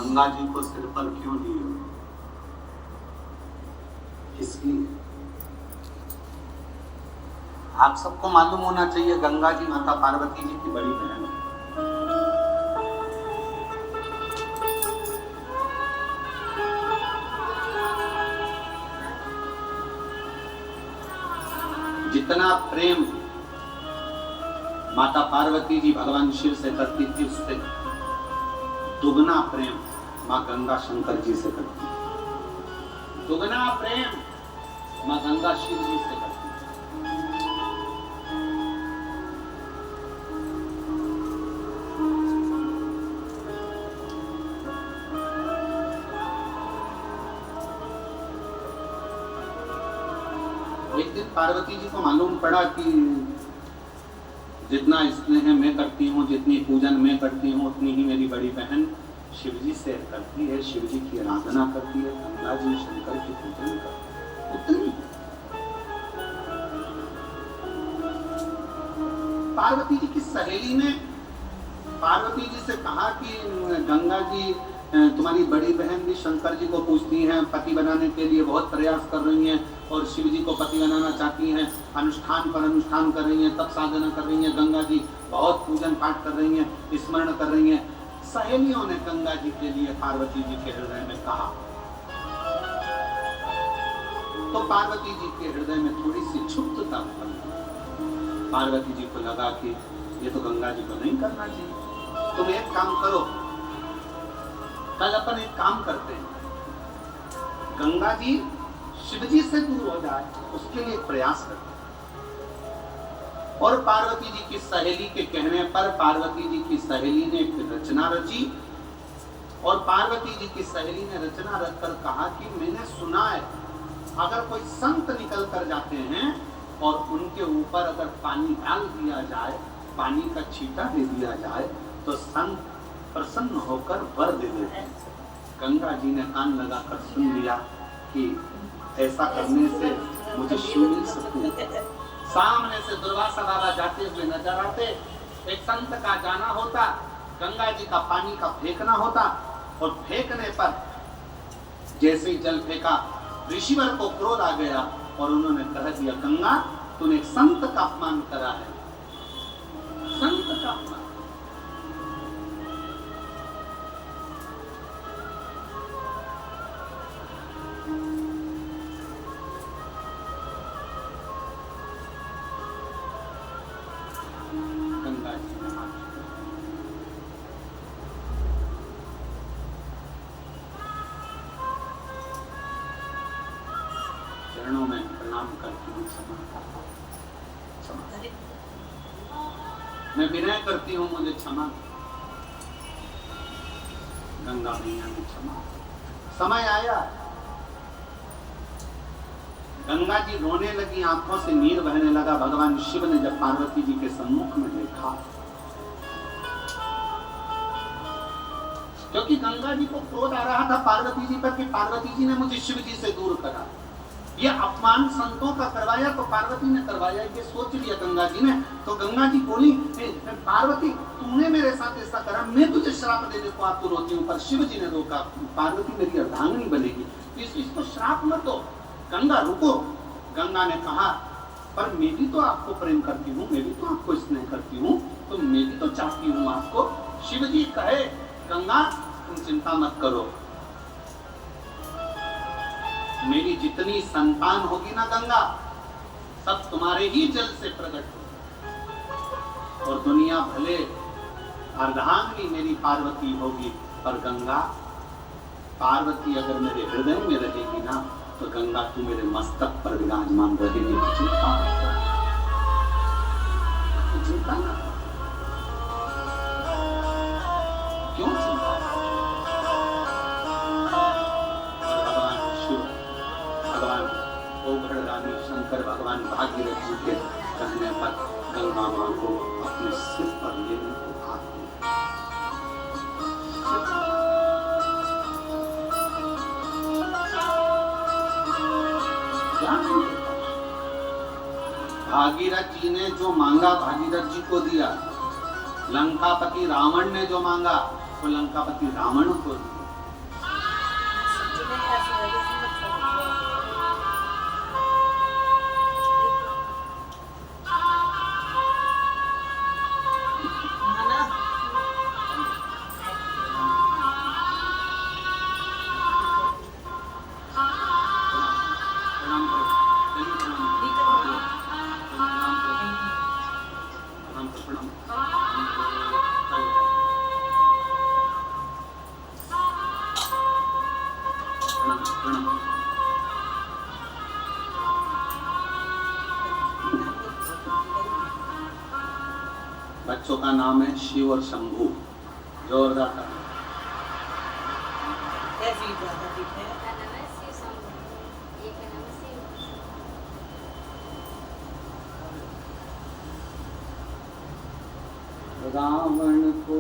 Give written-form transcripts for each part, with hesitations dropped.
गंगा जी को सिर पर क्यों लिए? इसलिए आप सबको मालूम होना चाहिए गंगा जी माता पार्वती जी की बड़ी बहन है। जितना प्रेम माता पार्वती जी भगवान शिव से करती थी उससे दुगना प्रेम मां गंगा शंकर जी से करती थी। दुगना प्रेम मां गंगा शिव जी से करती थी। एक दिन पार्वती जी को मालूम पड़ा कि जितना स्नेह मैं करती हूँ, जितनी पूजन मैं करती हूँ, उतनी ही मेरी बड़ी बहन शिवजी से करती है, शिवजी की आराधना करती है, गंगा जी शंकर की पूजन करती है, उतनी। पार्वती जी की सहेली ने पार्वती जी से कहा कि गंगा जी तुम्हारी बड़ी बहन भी शंकर जी को पूजती हैं, पति बनाने के लिए बहुत प्रयास कर रही हैं और शिव जी को पति बनाना चाहती हैं, अनुष्ठान पर अनुष्ठान कर रही हैं, तप साधना कर रही हैं, गंगा जी बहुत पूजन पाठ कर रही हैं, स्मरण कर रही हैं। सहेलियों ने गंगा जी के लिए पार्वती जी के हृदय में कहा तो पार्वती जी के हृदय में थोड़ी सी क्षुब्धता बनी। पार्वती जी को लगा कि ये तो गंगा जी को नहीं करना चाहिए। तुम एक काम करो, कल अपन एक काम करते हैं, गंगा जी शिव जी से दूर हो जाए उसके लिए प्रयास करते हैं। और पार्वती जी की सहेली के कहने पर पार्वती जी की सहेली ने एक रचना रची और पार्वती जी की सहेली ने रचना रचकर कहा कि मैंने सुना है अगर कोई संत निकल कर जाते हैं और उनके ऊपर अगर पानी डाल दिया जाए, पानी का छींटा दे दिया जाए तो संत प्रसन्न होकर वर दे देते हैं। गंगा जी ने कान लगाकर सुन लिया कि ऐसा करने से मुझे शिव मिल सकते हैं। सामने से दुर्वासा बाबा जाते हुए नजर आते, एक संत का जाना होता, गंगा जी का पानी का फेंकना होता और फेंकने पर जैसे ही जल फेंका ऋषिवर को क्रोध आ गया और उन्होंने कह दिया गंगा तूने एक संत का अपमान करा है, संत का अपमान। चरणों में प्रणाम करती हूँ, क्षमा मैं विनय करती हूँ, मुझे क्षमा। गंगा मैया ने क्षमा। समय आया, गंगा जी रोने लगी, आंखों से नीर बहने लगा। भगवान शिव ने जब पार्वती जी के सम्मुख में देखा, क्योंकि गंगा जी को क्रोध आ रहा था पार्वती जी पर कि पार्वती जी ने मुझे शिव जी से दूर करा, ये अपमान संतों का करवाया तो पार्वती ने करवाया, ये सोच लिया गंगा जी ने। तो गंगा जी बोली पार्वती तूने मेरे साथ ऐसा करा, मैं तुझे श्राप देने को आपको रोती हूँ, पर शिव जी ने रोका, पार्वती मेरी अर्धांगिनी बनेगी, इसको श्राप मत दो। गंगा रुको। गंगा ने कहा पर मैं भी तो आपको प्रेम करती हूँ, मैं भी तो आपको स्नेह करती हूँ, तो मैं भी तो चाहती हूँ आपको। शिव जी कहे गंगा तुम चिंता मत करो, मेरी जितनी संतान होगी ना गंगा सब तुम्हारे ही जल से प्रकट होगी और दुनिया भले अर्धांगिनी मेरी पार्वती होगी, पर गंगा पार्वती अगर मेरे हृदय में रहेगी ना तो गंगा तू मेरे मस्तक पर विराजमान रहेगी। चिंता ना, क्यों चिंता? शंकर भगवान भागीरथ जी के कहने पर गंगा मां को अपने सिर पर लेने को आते भागीरथ जी ने जो मांगा भागीरथ जी को दिया, लंकापति रावण ने जो मांगा वो लंकापति रावण को दिया। प्रणाम करो, चलिए प्रणाम करो, प्रणाम प्रणाम। बच्चों का नाम है शिव और शंभू। जोरदार था। रावण को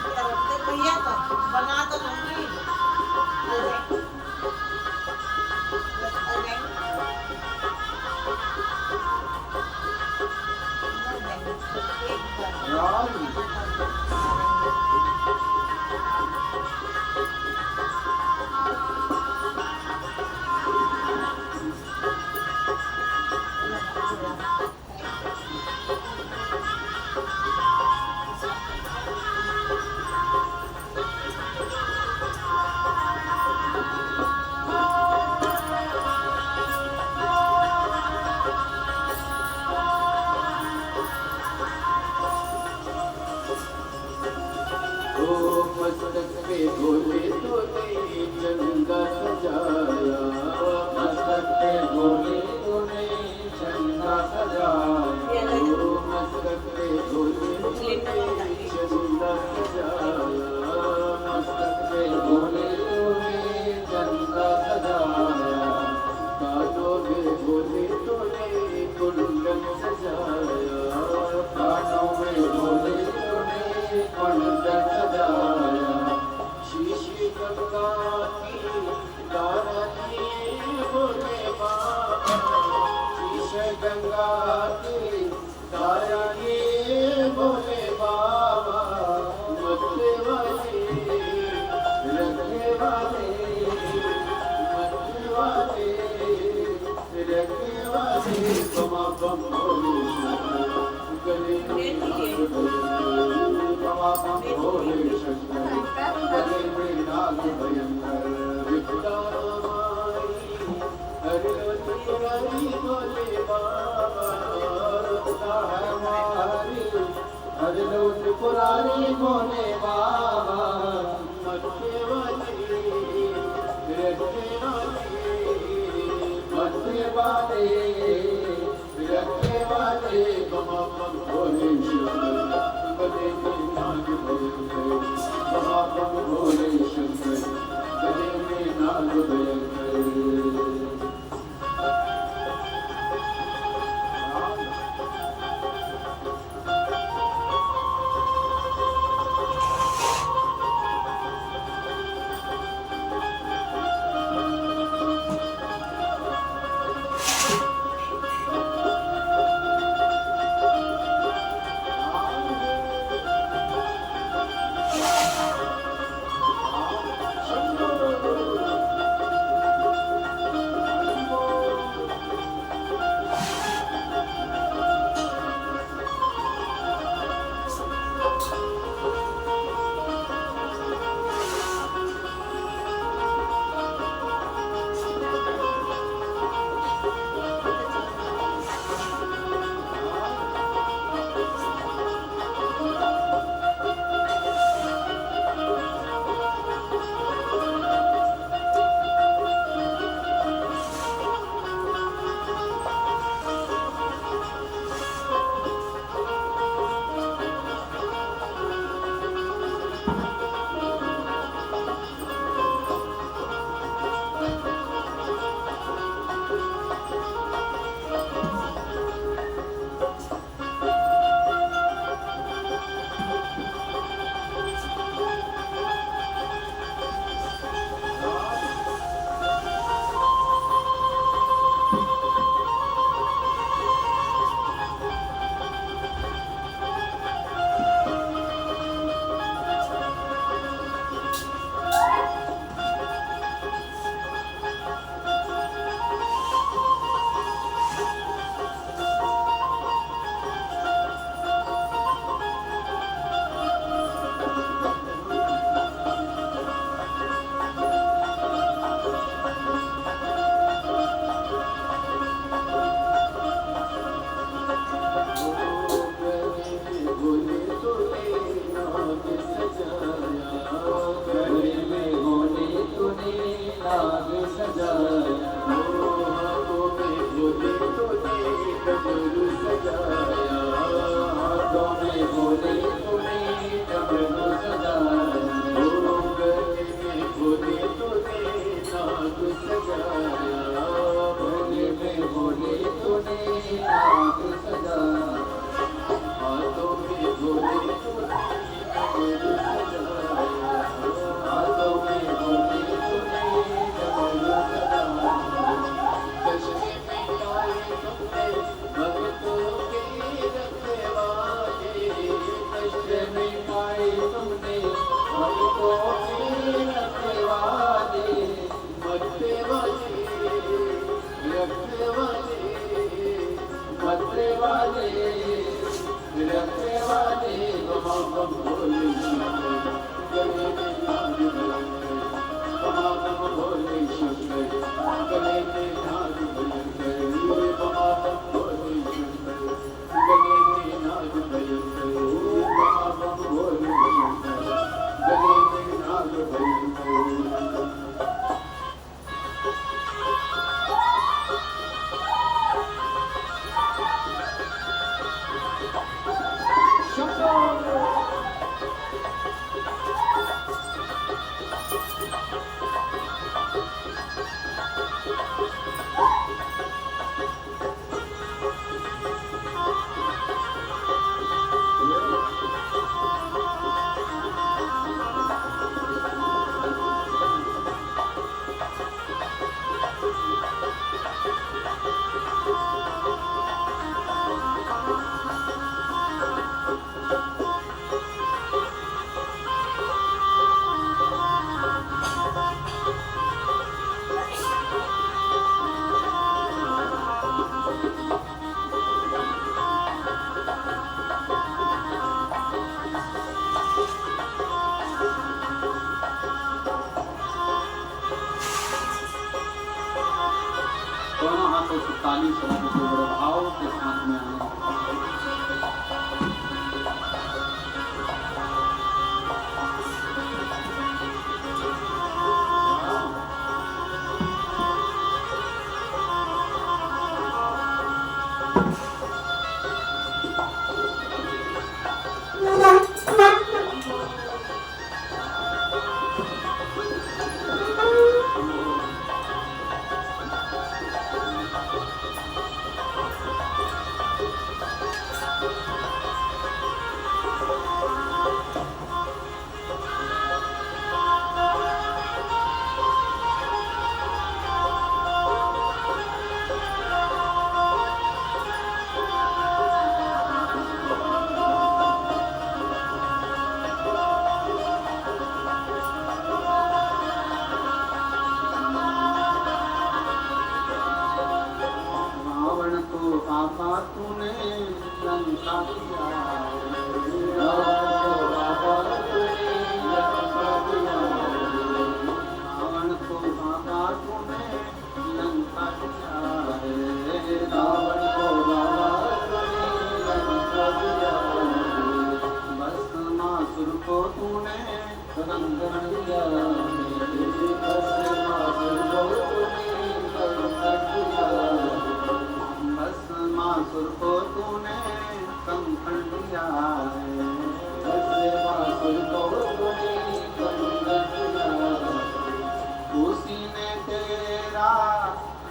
क्या रखते भैया तो बना तो लूंगी भोले तूने चंदा सजाया, मस्तक पे भोले तूने चंदा सजाया, मस्तक पे भोले तूने चंदा सजाया, मस्तक पे भोले तूने चंदा सजाया, कानों में भोले तूने कुंडल सजाया, कानों में भोले तूने कुंडल सजाया, शीशी गंगा की दारनी भोले बाबा, शीश गंगा की दारनी भोले बाबा, मत्ते वाले रखने वाले, मत्ते वाले रखने वाले, बमा बम भोले गले में नाग भयंकर, बमा बम भोले शंकर गले में नाग भयंकर, विपदा माई हरि भोले बाबा, रुकता है मारी हरि पुरारी भोले बाबा, मत्ते वाली रखने वाले, रखने वाले बमा बम भोले शंकर गले में नाग भयंकर, बमा बम भोले शंकर गले में नाग भयंकर। काली शब्द को बड़े भाव के साथ में आने तूने लंका किया रावण को बाबा तूने लंका किया रावण को बाबा तूने लंका किया भस्मासुर को तूने दंडन दिया भस्मासुर को तूने दंडन दिया भस्मासुर को तूने कंकण दिया है भस्मासुर को तूने कंकण दिया उसी ने तेरा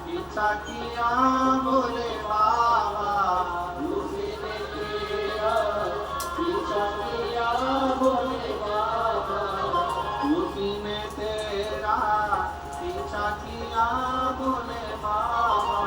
पीछा किया बोले बाबा उसी ने तेरा पीछा किया बोले बाबा उसी ने तेरा पीछा किया बोले बाबा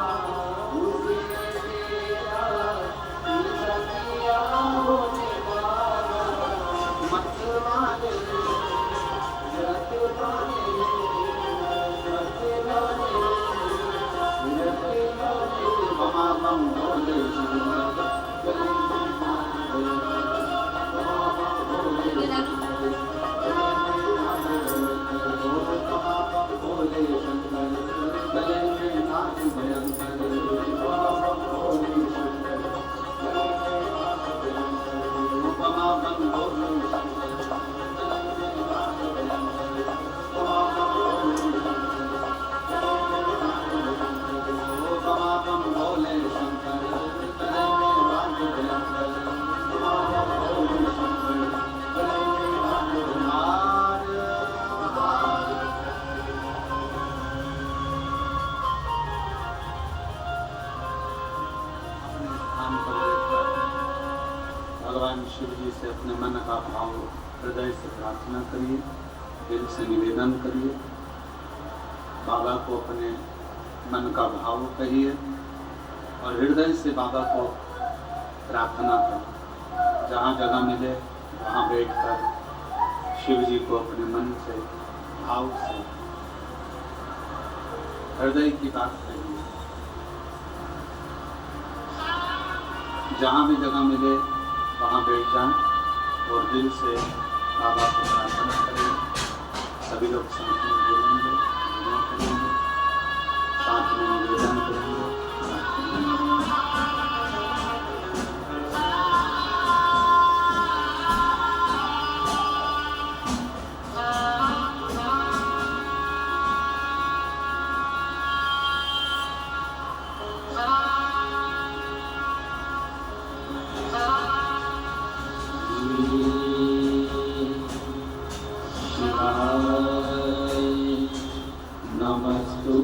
भगवान शिव जी से अपने मन का भाव हृदय से प्रार्थना करिए, दिल से निवेदन करिए, बाबा को अपने मन का भाव कहिए और हृदय से बाबा को प्रार्थना करें। जहाँ जगह मिले वहाँ बैठकर शिव जी को अपने मन से भाव से हृदय की बात करिए। जहाँ भी जगह मिले वहाँ बैठ जाएं और दिल से बाबा को प्रार्थना करें। सभी लोग साथ में बोलेंगे, साथ में निवेदन करेंगे। नमस्तु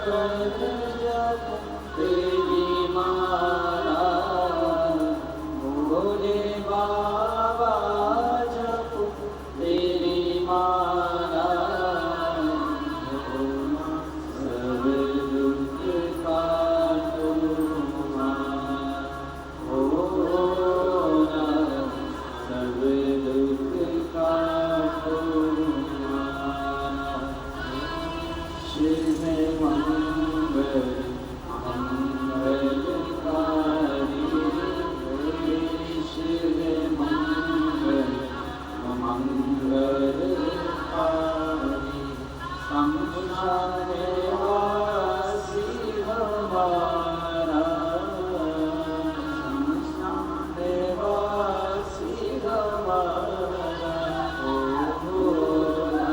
कर जप तेरी माला, भोले बाबा जप तेरी माला, सब दुख काटो भोला, सब दुख काटो शिव मंगल मंगलकारी, भोले शिव मंगल मंगलकारी, संसारे वासी हमारा, संसारे वासी हमारा, ओ भोला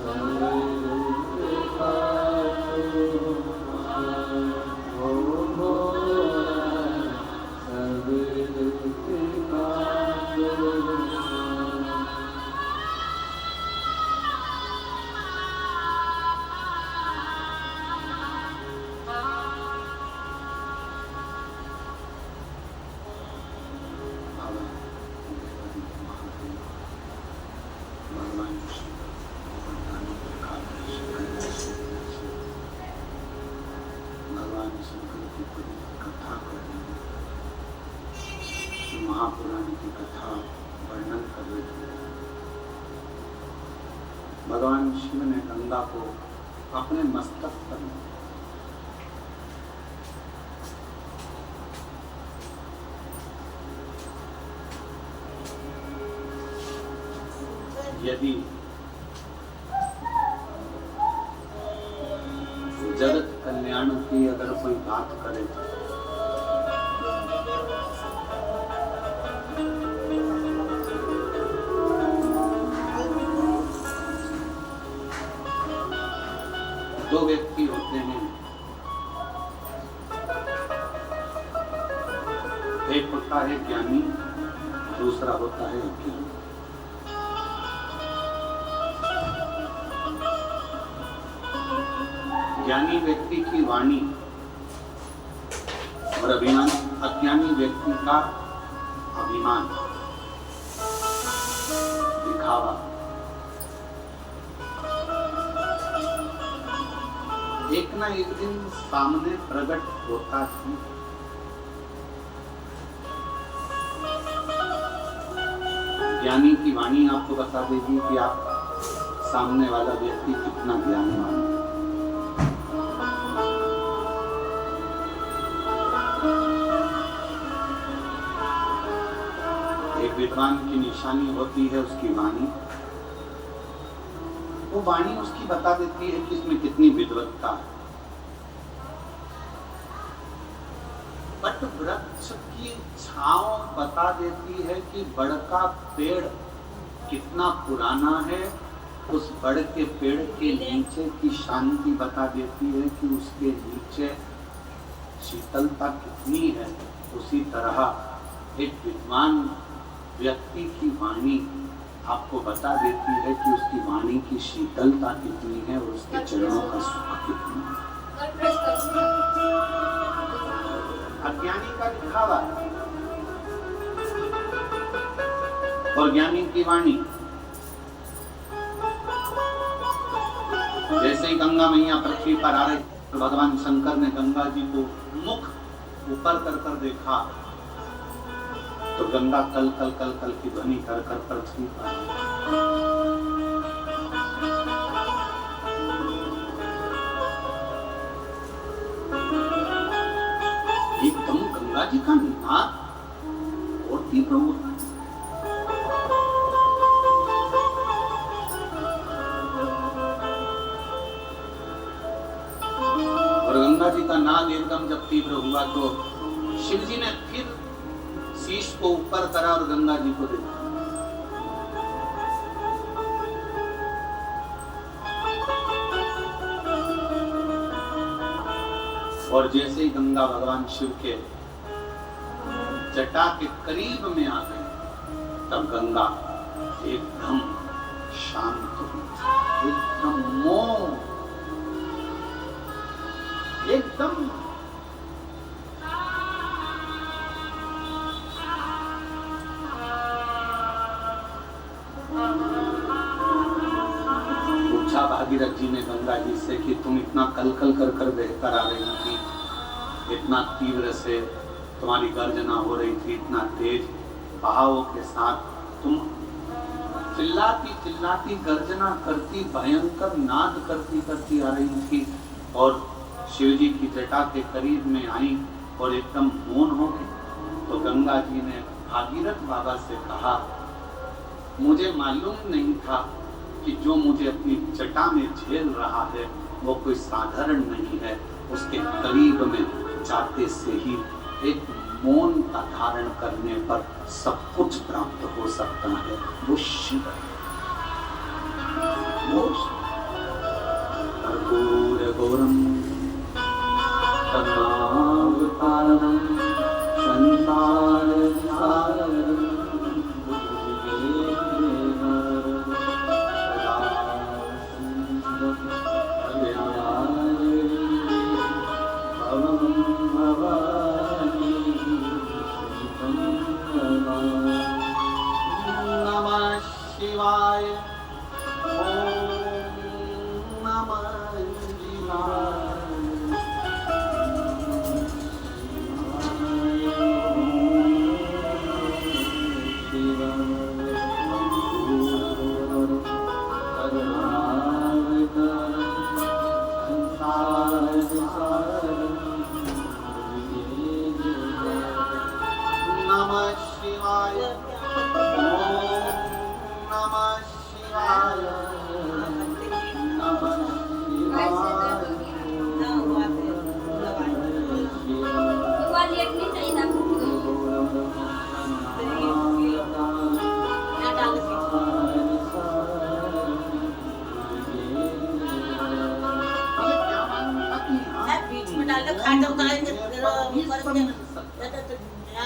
सब दुख काटो, ओ भोला सब दुख काटो। भगवान शिव भगवान शंकर की पूरी कथा कर रहे हैं, महापुराण की कथा वर्णन कर रहे थे। भगवान शिव ने गंगा को अपने मस्तक पर यदि जगत कल्याण की अगर कोई बात करे दो व्यक्ति होते हैं, एक होता है ज्ञानी, दूसरा होता है अज्ञानी। ज्ञानी व्यक्ति की वाणी और अज्ञानी व्यक्ति का अभिमान, दिखावा। एक ना एक दिन सामने प्रकट होता ही ज्ञानी की वाणी आपको बता देगी कि आप सामने वाला व्यक्ति कितना ज्ञानवान है। एक विद्वान की निशानी होती है उसकी वाणी। वो वाणी उसकी बता देती है कि इसमें कितनी विद्वत्ता है। बट वृक्ष की छांव बता देती है कि बड़ का पेड़ कितना पुराना है। उस बड़ के पेड़ के नीचे की शांति बता देती है कि उसके नीचे शीतलता कितनी है। उसी तरह एक विद्वान व्यक्ति की वाणी आपको बता देती है कि उसकी वाणी की शीतलता कितनी है और उसके चरणों का सुख कितना है। अज्ञानी का दिखावा और ज्ञानी की वाणी। जैसे ही गंगा मैया पृथ्वी पर आ रही तो भगवान शंकर ने गंगा जी को मुख ऊपर कर देखा तो गंगा कल कल कल कल की ध्वनि कर कर पृथ्वी पर। एकदम गंगा जी का नाद और तीव्र हुआ। और गंगा जी का नाद एकदम जब तीव्र हुआ तो शिव जी ने फिर शीश को ऊपर करा और गंगा जी को देखा। और जैसे ही गंगा भगवान शिव के जटा के करीब में आ गई तब गंगा एकदम शांत हुई, एकदम मौन। से कि तुम इतना कल कल कर कर बहकर आ रही थी, इतना तीव्र से तुम्हारी गर्जना हो रही थी, इतना तेज बहावों के साथ तुम चिल्लाती चिल्लाती गर्जना करती भयंकर नाद करती करती आ रही थी और शिव जी की जटा के करीब में आई और एकदम मौन हो गई। तो गंगा जी ने भागीरथ बाबा से कहा, मुझे मालूम नहीं था कि जो मुझे अपनी जटा में झेल रहा है वो कोई साधारण नहीं है। उसके करीब में जाते से ही एक मौन का धारण करने पर सब कुछ प्राप्त हो सकता है। वो शिव है, वो कर्पूर गौरम करुणावतारम संसार सारम नमः शिवाय, ओम नमः शिवाय। नमः शिवाय, ओम नमः शिवाय, नमः बीच में डाल दो, खा जाओ डालेंगे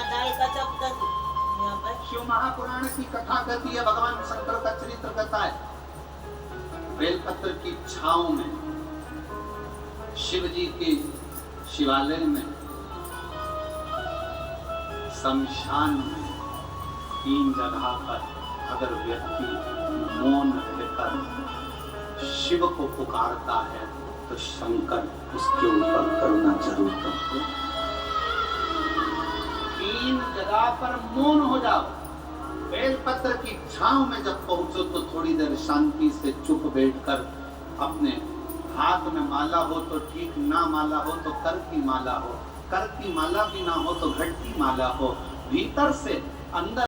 डाल का चप शिव महापुराण की कथा कहती है, भगवान शंकर का चरित्र कहता है। बेलपत्र की छांव में शिव जी के शिवालय में शमशान में 3 जगह पर अगर व्यक्ति मौन रहकर शिव को पुकारता है तो शंकर उसके ऊपर करुणा जरूर करते हैं। 3 जगह पर मौन हो जाओ। बेलपत्र की छांव में जब पहुंचो तो थोड़ी देर शांति से चुप बैठकर अपने हाथ में माला हो तो ठीक, ना माला हो तो कर की माला हो, कर की माला भी ना हो तो घट की माला हो, भीतर से अंदर